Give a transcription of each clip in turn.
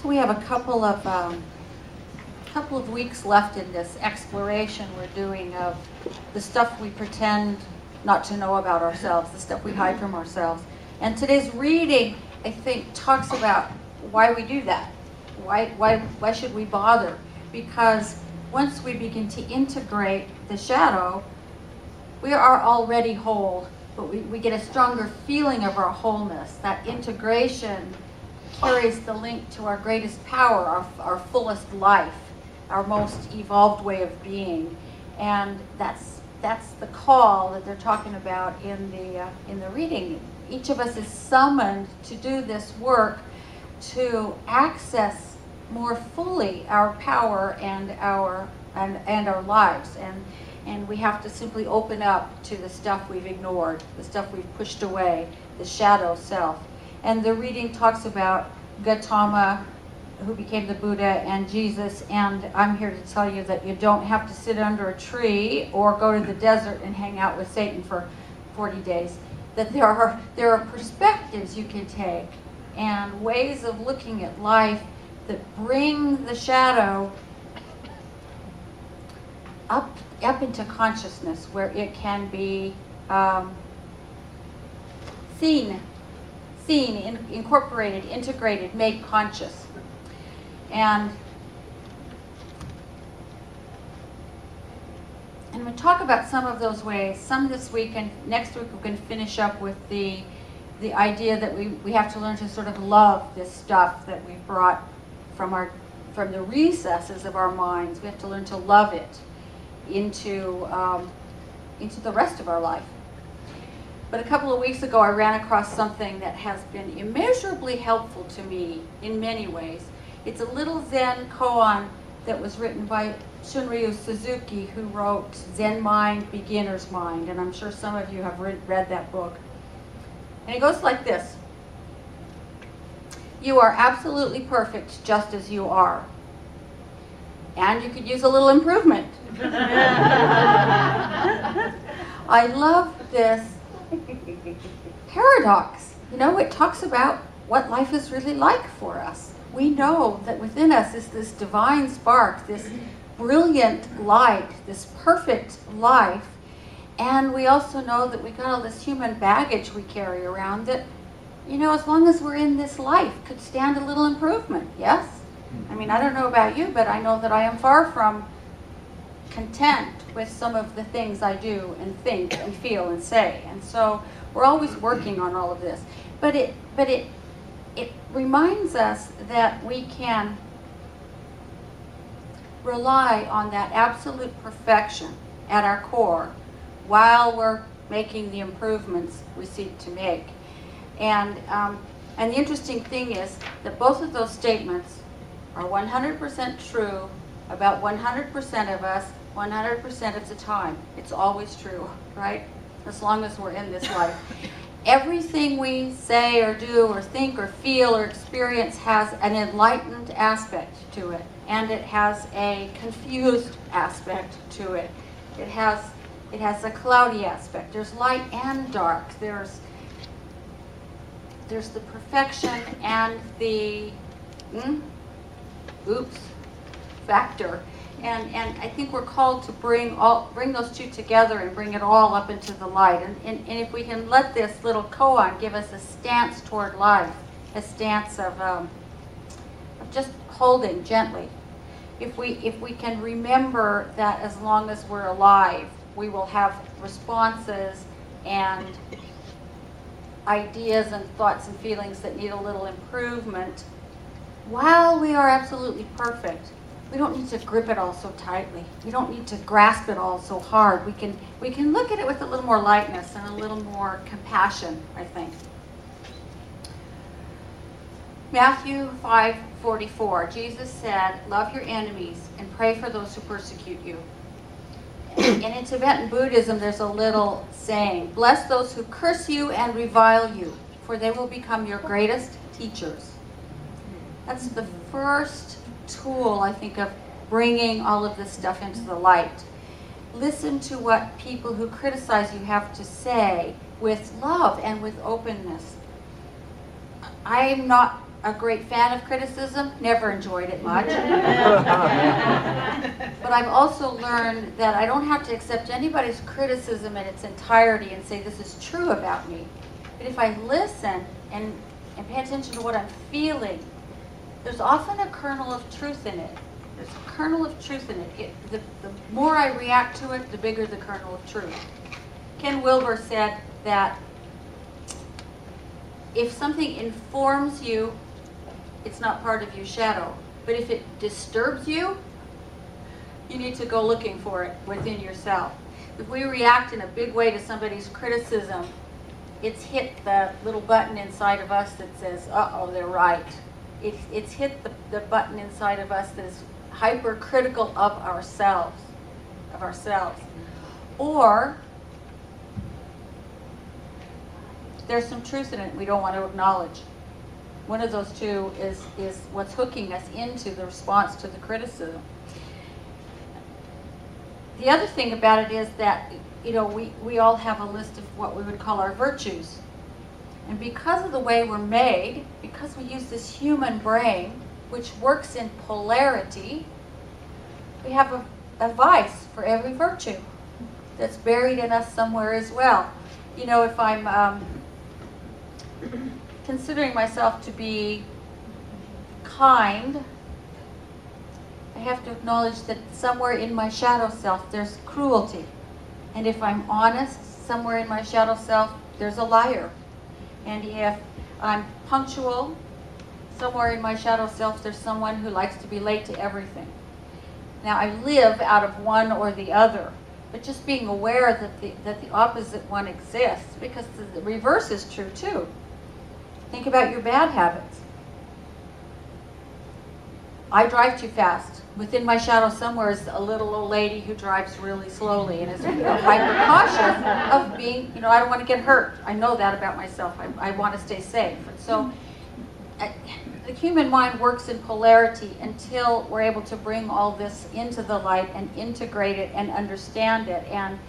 we have a couple of weeks left in this exploration we're doing of the stuff we pretend not to know about ourselves, the stuff we hide from ourselves. And today's reading, I think, talks about why we do that. Why should we bother? Because once we begin to integrate the shadow, we are already whole, but we get a stronger feeling of our wholeness. That integration carries the link to our greatest power, our fullest life, our most evolved way of being. And that's the call that they're talking about in the reading. Each of us is summoned to do this work to access more fully our power and our lives, and we have to simply open up to the stuff we've ignored, the stuff we've pushed away, the shadow self. And the reading talks about Gautama, who became the Buddha, and Jesus, and I'm here to tell you that you don't have to sit under a tree or go to the desert and hang out with Satan for 40 days. That there are perspectives you can take and ways of looking at life that bring the shadow up into consciousness, where it can be seen, incorporated, integrated, made conscious. And I'm going to talk about some of those ways, some this week, and next week we're going to finish up with the idea that we have to learn to sort of love this stuff that we've brought from the recesses of our minds. We have to learn to love it into the rest of our life. But a couple of weeks ago I ran across something that has been immeasurably helpful to me in many ways. It's a little Zen koan that was written by Shunryu Suzuki, who wrote Zen Mind, Beginner's Mind, and I'm sure some of you have read that book. And it goes like this: you are absolutely perfect just as you are. And you could use a little improvement. I love this paradox. You know, it talks about what life is really like for us. We know that within us is this divine spark, this brilliant light, this perfect life. And we also know that we got all this human baggage we carry around that, you know, as long as we're in this life, could stand a little improvement, yes? I mean, I don't know about you, but I know that I am far from content with some of the things I do and think and feel and say. And so we're always working on all of this. But it reminds us that we can rely on that absolute perfection at our core while we're making the improvements we seek to make. And the interesting thing is that both of those statements are 100% true about 100% of us, 100% of the time. It's always true, right? As long as we're in this life. Everything we say or do or think or feel or experience has an enlightened aspect to it, and it has a confused aspect to it. It has a cloudy aspect. There's light and dark. There's the perfection and the factor. And I think we're called to bring those two together and bring it all up into the light. And if we can let this little koan give us a stance toward life, a stance of just holding gently. If we can remember that as long as we're alive, we will have responses and ideas and thoughts and feelings that need a little improvement. While we are absolutely perfect, we don't need to grip it all so tightly. We don't need to grasp it all so hard. We can look at it with a little more lightness and a little more compassion, I think. Matthew 5:44, Jesus said, "Love your enemies and pray for those who persecute you." And in Tibetan Buddhism, there's a little saying, "Bless those who curse you and revile you, for they will become your greatest teachers." That's the first tool, I think, of bringing all of this stuff into the light. Listen to what people who criticize you have to say with love and with openness. I'm not a great fan of criticism, never enjoyed it much. But I've also learned that I don't have to accept anybody's criticism in its entirety and say this is true about me. But if I listen and pay attention to what I'm feeling, there's often a kernel of truth in it. There's a kernel of truth in it. The more I react to it, the bigger the kernel of truth. Ken Wilber said that if something informs you, it's not part of your shadow. But if it disturbs you, you need to go looking for it within yourself. If we react in a big way to somebody's criticism, it's hit the little button inside of us that says, uh-oh, they're right. It's hit the button inside of us that is hypercritical of ourselves. Or there's some truth in it we don't want to acknowledge. One of those two is what's hooking us into the response to the criticism. The other thing about it is that, we all have a list of what we would call our virtues. And because of the way we're made, because we use this human brain, which works in polarity, we have a vice for every virtue that's buried in us somewhere as well. If I'm considering myself to be kind, I have to acknowledge that somewhere in my shadow self there's cruelty. And if I'm honest, somewhere in my shadow self there's a liar. And if I'm punctual, somewhere in my shadow self there's someone who likes to be late to everything. Now I live out of one or the other, but just being aware that the opposite one exists, because the reverse is true too. Think about your bad habits. I drive too fast. Within my shadow somewhere is a little old lady who drives really slowly and is hyper cautious of being, I don't want to get hurt. I know that about myself. I want to stay safe. And so the human mind works in polarity until we're able to bring all this into the light and integrate it and understand it. And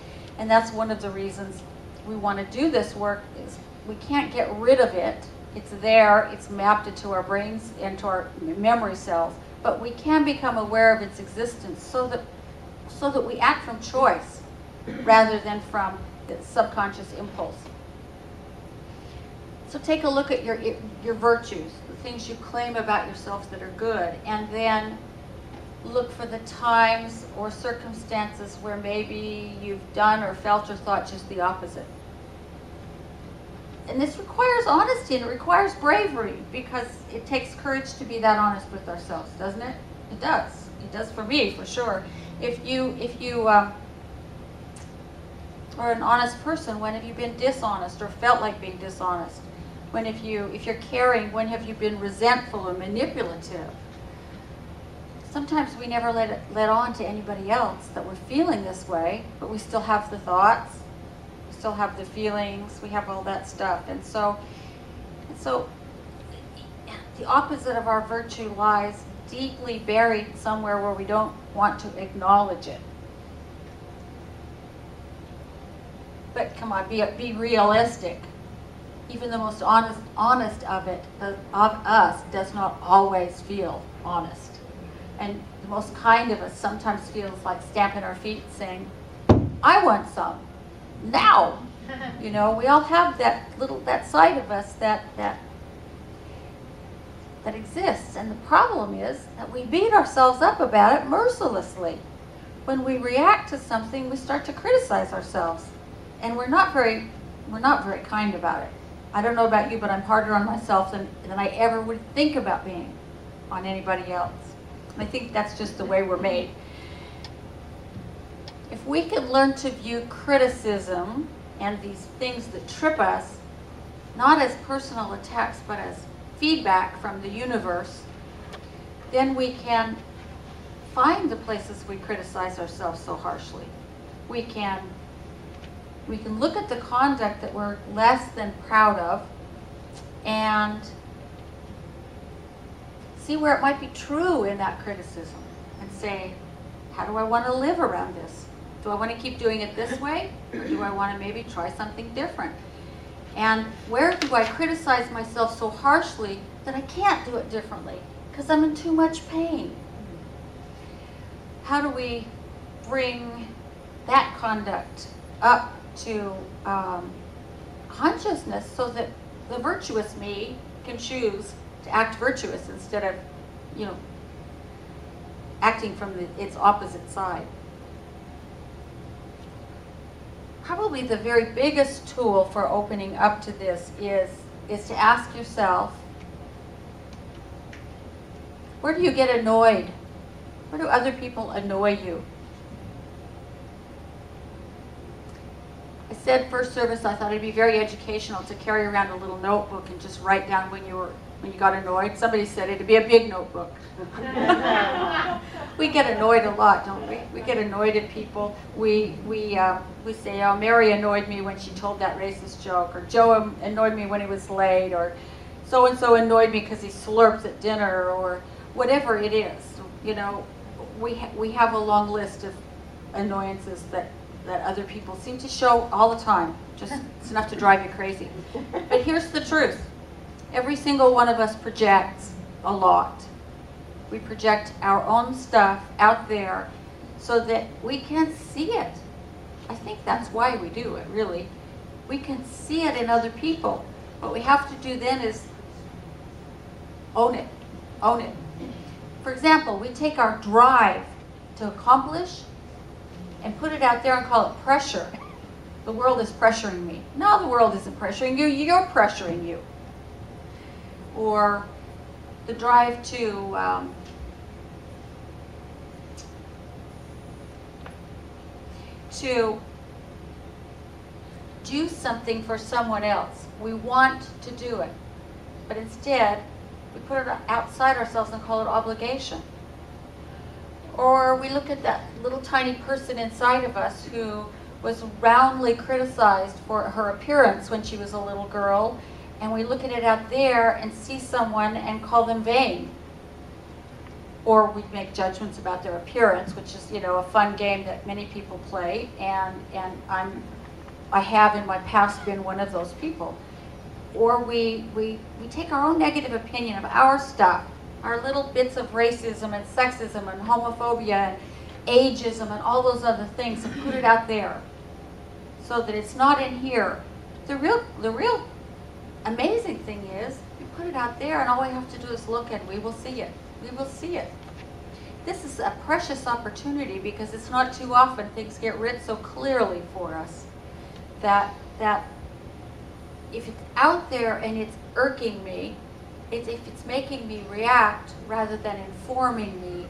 that's one of the reasons we want to do this work, is we can't get rid of it. It's there, it's mapped into our brains, into our memory cells, but we can become aware of its existence so that we act from choice rather than from the subconscious impulse. So take a look at your virtues, the things you claim about yourself that are good, and then look for the times or circumstances where maybe you've done or felt or thought just the opposite. And this requires honesty, and it requires bravery, because it takes courage to be that honest with ourselves, doesn't it? It does. It does for me, for sure. If you are an honest person, when have you been dishonest or felt like being dishonest? If you're caring, when have you been resentful or manipulative? Sometimes we never let on to anybody else that we're feeling this way, but we still have the thoughts. Still have the feelings, we have all that stuff. And so the opposite of our virtue lies deeply buried somewhere where we don't want to acknowledge it. But come on, be realistic. Even the most honest of us does not always feel honest. And the most kind of us sometimes feels like stamping our feet saying, I want some. Now, we all have that side of us that exists, and the problem is that we beat ourselves up about it mercilessly. When we react to something, we start to criticize ourselves, and we're not very kind about it. I don't know about you, but I'm harder on myself than I ever would think about being on anybody else. And I think that's just the way we're made. If we can learn to view criticism and these things that trip us not as personal attacks but as feedback from the universe, then we can find the places we criticize ourselves so harshly. We can look at the conduct that we're less than proud of and see where it might be true in that criticism and say, how do I want to live around this? Do I want to keep doing it this way, or do I want to maybe try something different? And where do I criticize myself so harshly that I can't do it differently because I'm in too much pain? How do we bring that conduct up to consciousness so that the virtuous me can choose to act virtuous instead of, acting from its opposite side? Probably the very biggest tool for opening up to this is to ask yourself, where do you get annoyed? Where do other people annoy you? I said first service I thought it'd be very educational to carry around a little notebook and just write down when you got annoyed. Somebody said it'd be a big notebook. We get annoyed a lot, don't we? We get annoyed at people. We say, oh, Mary annoyed me when she told that racist joke, or Joe annoyed me when he was late, or so-and-so annoyed me because he slurps at dinner, or whatever it is. We have a long list of annoyances that other people seem to show all the time. Just it's enough to drive you crazy. But here's the truth. Every single one of us projects a lot. We project our own stuff out there so that we can see it. I think that's why we do it, really. We can see it in other people. What we have to do then is own it. Own it. For example, we take our drive to accomplish and put it out there and call it pressure. The world is pressuring me. No, the world isn't pressuring you. You're pressuring you. Or the drive to do something for someone else. We want to do it, but instead we put it outside ourselves and call it obligation. Or we look at that little tiny person inside of us who was roundly criticized for her appearance when she was a little girl, and we look at it out there and see someone and call them vain. Or we make judgments about their appearance, which is, a fun game that many people play, and I have in my past been one of those people. Or we take our own negative opinion of our stuff, our little bits of racism and sexism and homophobia and ageism and all those other things, and put it out there so that it's not in here. The real amazing thing is we put it out there and all we have to do is look and we will see it. We will see it. This is a precious opportunity because it's not too often things get writ so clearly for us that if it's out there and it's irking me, if it's making me react rather than informing me,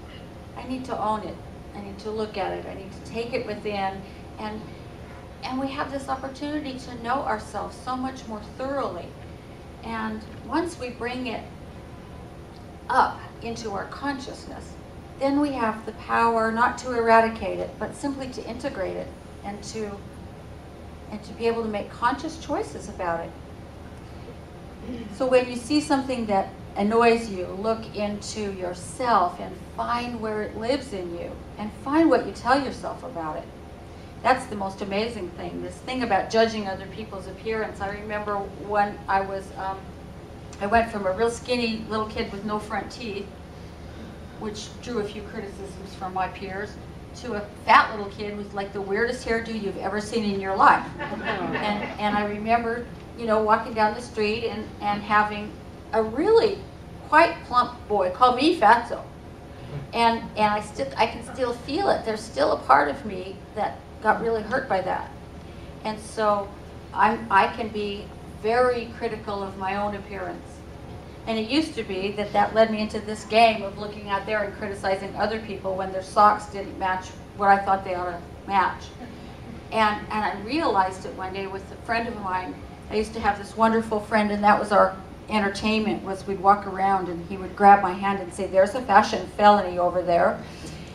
I need to own it. I need to look at it. I need to take it within, and we have this opportunity to know ourselves so much more thoroughly. And once we bring it up into our consciousness, then we have the power not to eradicate it, but simply to integrate it and to be able to make conscious choices about it. So when you see something that annoys you, look into yourself and find where it lives in you and find what you tell yourself about it. That's the most amazing thing, this thing about judging other people's appearance. I remember when I went from a real skinny little kid with no front teeth, which drew a few criticisms from my peers, to a fat little kid with like the weirdest hairdo you've ever seen in your life. And I remember, walking down the street and having a really quite plump boy call me fatso. And I can still feel it. There's still a part of me that got really hurt by that. And so I can be very critical of my own appearance. And it used to be that led me into this game of looking out there and criticizing other people when their socks didn't match what I thought they ought to match. And I realized it one day with a friend of mine. I used to have this wonderful friend, and that was our entertainment, was we'd walk around and he would grab my hand and say, "There's a fashion felony over there."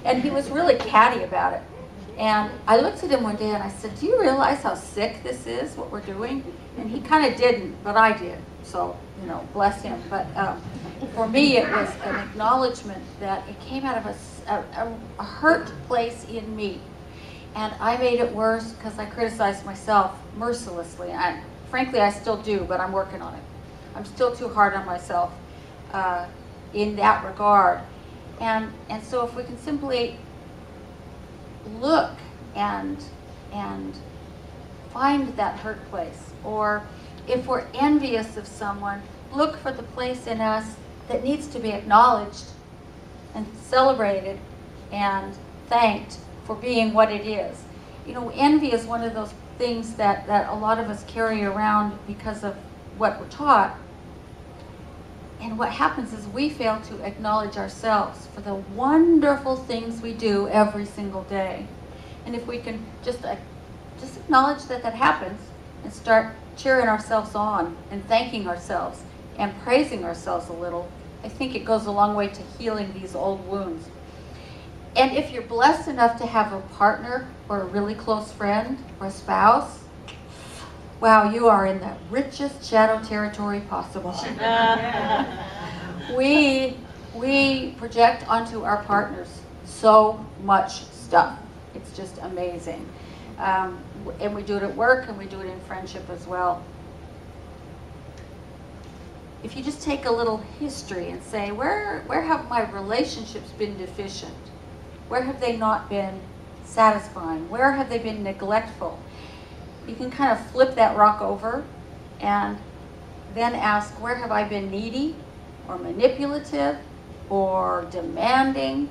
And he was really catty about it. And I looked at him one day and I said, "Do you realize how sick this is, what we're doing?" And he kind of didn't, but I did. So, bless him. But for me, it was an acknowledgement that it came out of a hurt place in me. And I made it worse because I criticized myself mercilessly. And frankly, I still do, but I'm working on it. I'm still too hard on myself in that regard. And so if we can simply look and find that hurt place, or if we're envious of someone, look for the place in us that needs to be acknowledged and celebrated and thanked for being what it is. You know, envy is one of those things that a lot of us carry around because of what we're taught. And what happens is we fail to acknowledge ourselves for the wonderful things we do every single day. And if we can just acknowledge that happens and start cheering ourselves on and thanking ourselves and praising ourselves a little, I think it goes a long way to healing these old wounds. And if you're blessed enough to have a partner or a really close friend or a spouse, wow, you are in the richest shadow territory possible. We project onto our partners so much stuff. It's just amazing. And we do it at work, and we do it in friendship as well. If you just take a little history and say, where have my relationships been deficient? Where have they not been satisfying? Where have they been neglectful? You can kind of flip that rock over and then ask, where have I been needy or manipulative or demanding?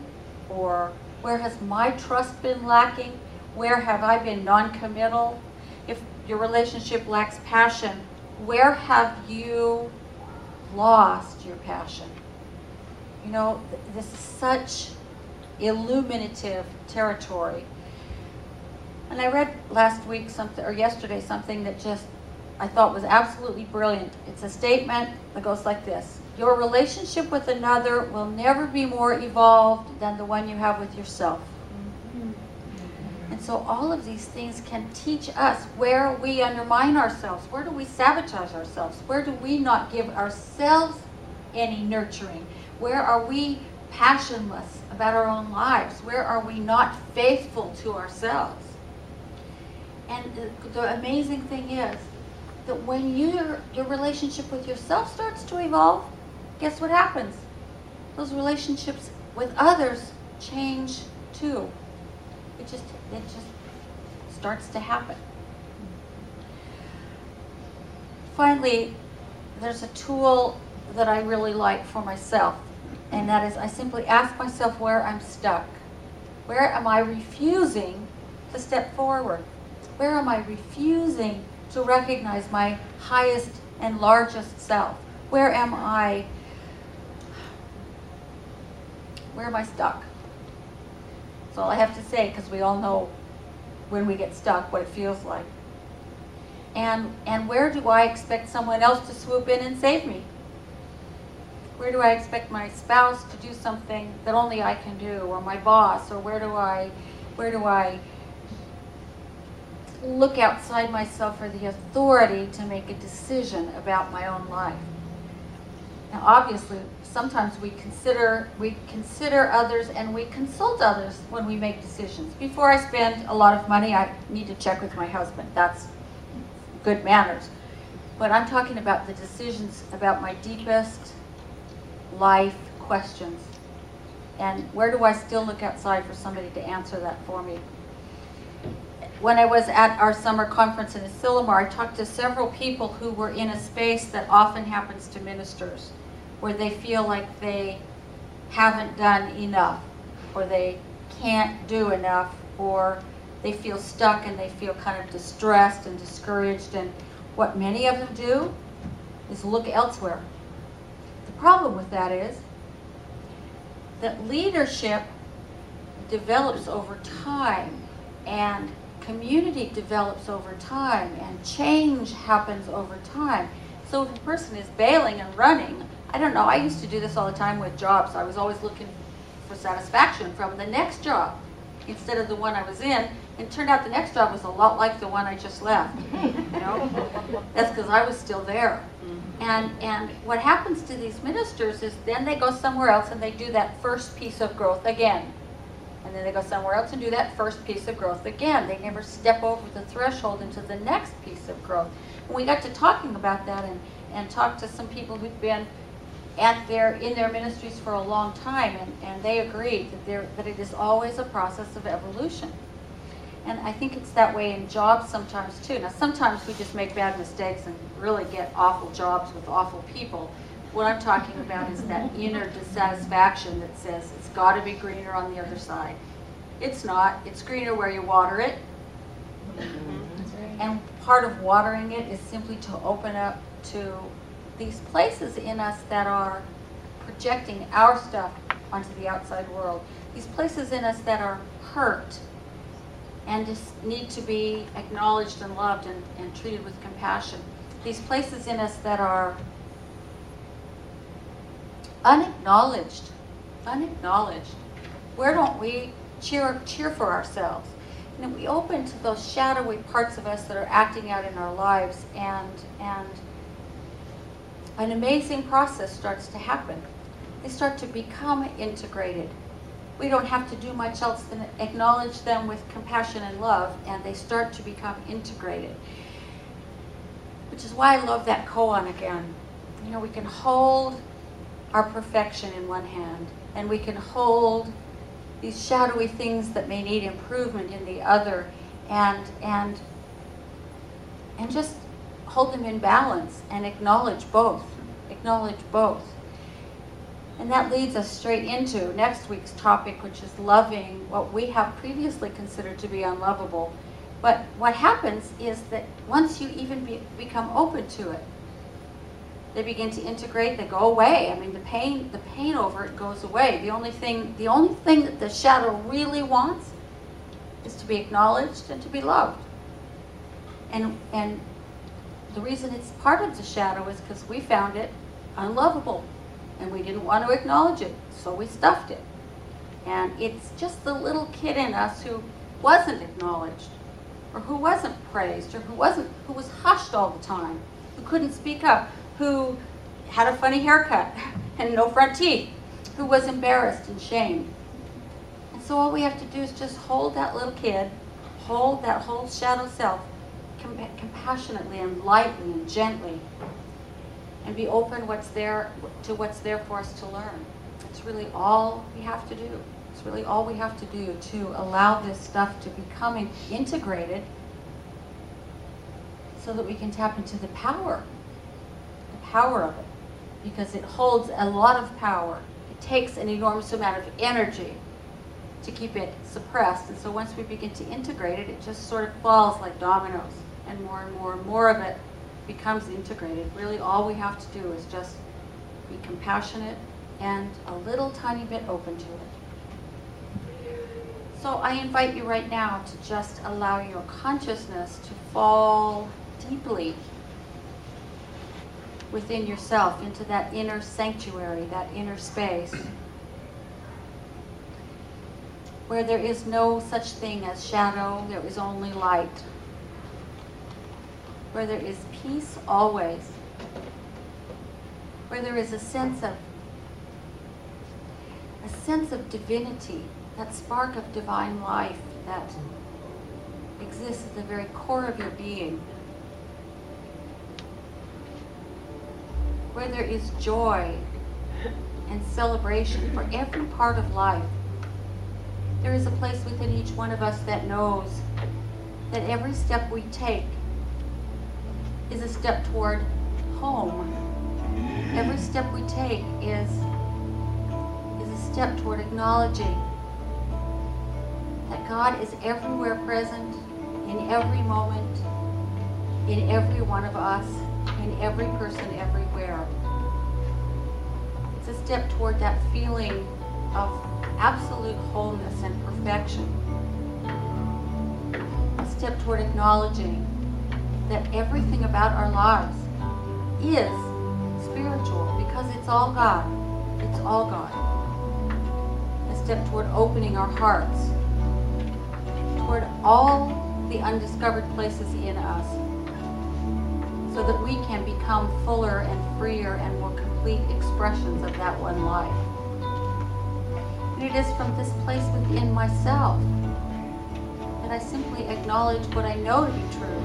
Or where has my trust been lacking? Where have I been non-committal? If your relationship lacks passion, where have you lost your passion? You know, this is such illuminative territory. And I read last week or yesterday something that just I thought was absolutely brilliant. It's a statement that goes like this: your relationship with another will never be more evolved than the one you have with yourself. And so all of these things can teach us where we undermine ourselves, where do we sabotage ourselves, where do we not give ourselves any nurturing, where are we passionless about our own lives, where are we not faithful to ourselves. And the amazing thing is that when your relationship with yourself starts to evolve, guess what happens? Those relationships with others change too. It just starts to happen. Finally, there's a tool that I really like for myself, and that is I simply ask myself where I'm stuck. Where am I refusing to step forward? Where am I refusing to recognize my highest and largest self? Where am I stuck? That's all I have to say, because we all know when we get stuck what it feels like. And where do I expect someone else to swoop in and save me? Where do I expect my spouse to do something that only I can do, or my boss, or where do I look outside myself for the authority to make a decision about my own life? Now, obviously, sometimes we consider others and we consult others when we make decisions. Before I spend a lot of money, I need to check with my husband. That's good manners. But I'm talking about the decisions about my deepest life questions. And where do I still look outside for somebody to answer that for me? When I was at our summer conference in Asilomar, I talked to several people who were in a space that often happens to ministers, where they feel like they haven't done enough, or they can't do enough, or they feel stuck and they feel kind of distressed and discouraged. And what many of them do is look elsewhere. The problem with that is that leadership develops over time, and community develops over time, and change happens over time. So if a person is bailing and running, I don't know, I used to do this all the time with jobs. I was always looking for satisfaction from the next job instead of the one I was in. And it turned out the next job was a lot like the one I just left. You know? That's because I was still there. And what happens to these ministers is then they go somewhere else and they do that first piece of growth again. And then they go somewhere else and do that first piece of growth again. They never step over the threshold into the next piece of growth. We got to talking about that and talked to some people who'd been in their ministries for a long time, and they agreed that it is always a process of evolution. And I think it's that way in jobs sometimes too. Now sometimes we just make bad mistakes and really get awful jobs with awful people. What I'm talking about is that inner dissatisfaction that says it's got to be greener on the other side. It's not. It's greener where you water it. And part of watering it is simply to open up to these places in us that are projecting our stuff onto the outside world. These places in us that are hurt and just need to be acknowledged and loved and treated with compassion. These places in us that are unacknowledged. Where don't we cheer for ourselves? And we open to those shadowy parts of us that are acting out in our lives, and an amazing process starts to happen. They start to become integrated. We don't have to do much else than acknowledge them with compassion and love, and they start to become integrated. Which is why I love that koan again. You know, we can hold our perfection in one hand, and we can hold these shadowy things that may need improvement in the other, and just hold them in balance and acknowledge both. And that leads us straight into next week's topic, which is loving what we have previously considered to be unlovable. But what happens is that once you even become open to it, they begin to integrate, they go away. I mean, the pain over it goes away. The only thing that the shadow really wants is to be acknowledged and to be loved. And the reason it's part of the shadow is because we found it unlovable, and we didn't want to acknowledge it, so we stuffed it. And it's just the little kid in us who wasn't acknowledged, or who wasn't praised, or who was hushed all the time, who couldn't speak up, who had a funny haircut and no front teeth, who was embarrassed and shamed. And so all we have to do is just hold that little kid, hold that whole shadow self compassionately and lightly and gently, and be open to what's there for us to learn. It's really all we have to do. It's really all we have to do to allow this stuff to become integrated so that we can tap into the power of it, because it holds a lot of power. It takes an enormous amount of energy to keep it suppressed, and so once we begin to integrate it, it just sort of falls like dominoes, and more of it becomes integrated. Really all we have to do is just be compassionate and a little tiny bit open to it. So I invite you right now to just allow your consciousness to fall deeply within yourself, into that inner sanctuary, that inner space, where there is no such thing as shadow, there is only light, where there is peace always, where there is a sense of divinity, that spark of divine life that exists at the very core of your being, where there is joy and celebration for every part of life. There is a place within each one of us that knows that every step we take is a step toward home. Every step we take is a step toward acknowledging that God is everywhere present, in every moment, in every one of us, in every person, everywhere. It's a step toward that feeling of absolute wholeness and perfection. A step toward acknowledging that everything about our lives is spiritual, because it's all God. It's all God. A step toward opening our hearts toward all the undiscovered places in us, so that we can become fuller and freer and more complete expressions of that one life. And it is from this place within myself that I simply acknowledge what I know to be true,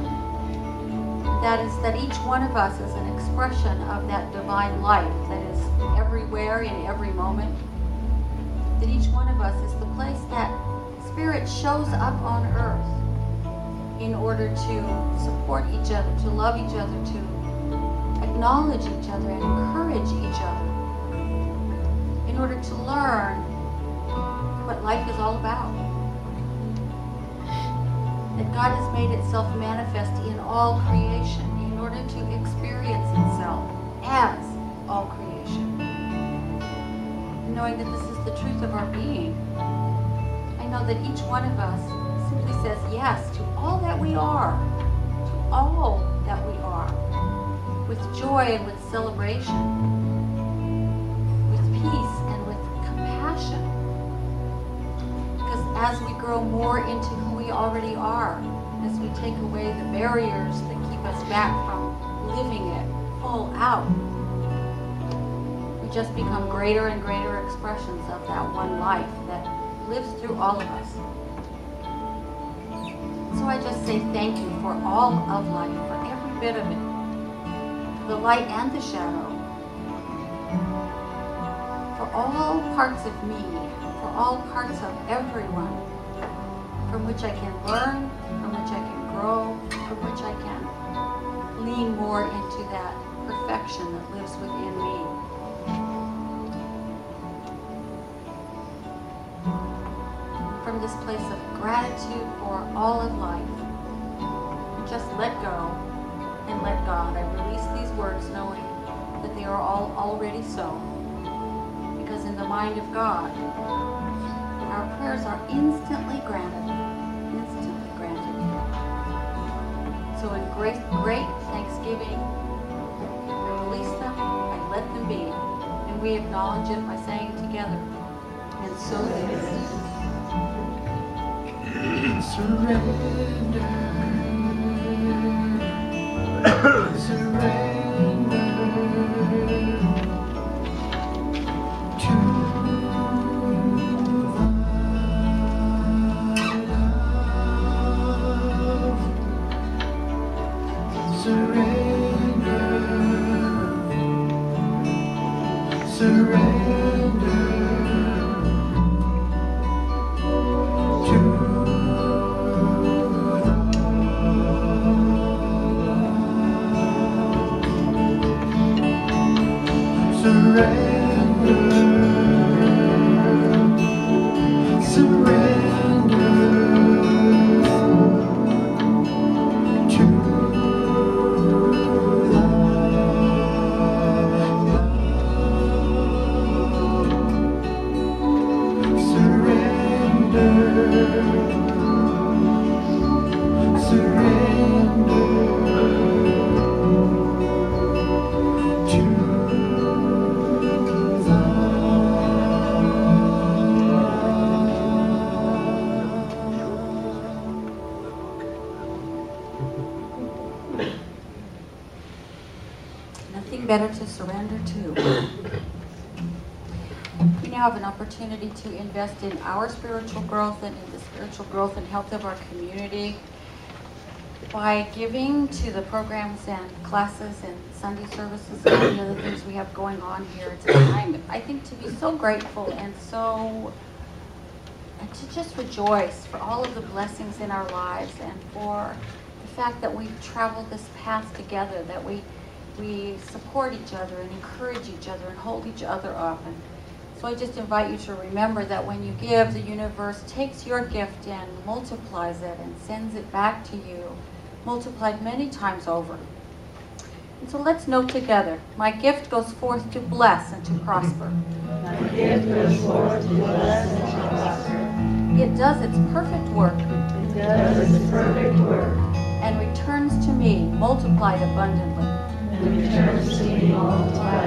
That is that each one of us is an expression of that divine life that is everywhere in every moment. That each one of us is the place that Spirit shows up on earth in order to support each other, to love each other, to acknowledge each other and encourage each other, in order to learn what life is all about. That God has made itself manifest in all creation in order to experience itself as all creation. Knowing that this is the truth of our being, I know that each one of us simply says yes to all that we are, to all that we are, with joy and with celebration, with peace and with compassion. Because as we grow more into who we already are, as we take away the barriers that keep us back from living it full out, we just become greater and greater expressions of that one life that lives through all of us. So I just say thank you for all of life, for every bit of it, the light and the shadow, for all parts of me, for all parts of everyone, from which I can learn, from which I can grow, from which I can lean more into that perfection that lives within me. From this place of gratitude for all of life, just let go and let God. I release these words knowing that they are all already so, because in the mind of God, our prayers are instantly granted. Instantly granted. So in great thanksgiving, I release them, I let them be, and we acknowledge it by saying together, and so it is. Surrender, surrender to love. Surrender, surrender to better to surrender to. We now have an opportunity to invest in our spiritual growth and in the spiritual growth and health of our community by giving to the programs and classes and Sunday services and all the other things we have going on here. It's a time, I think, to be so grateful and to just rejoice for all of the blessings in our lives and for the fact that we've traveled this path together, that we support each other and encourage each other and hold each other up. And so I just invite you to remember that when you give, the universe takes your gift and multiplies it and sends it back to you, multiplied many times over. And so let's note together, my gift goes forth to bless and to prosper. My gift goes forth to bless and to prosper. It does its perfect work. It does its perfect work. And returns to me multiplied abundantly. And returns to me multiplied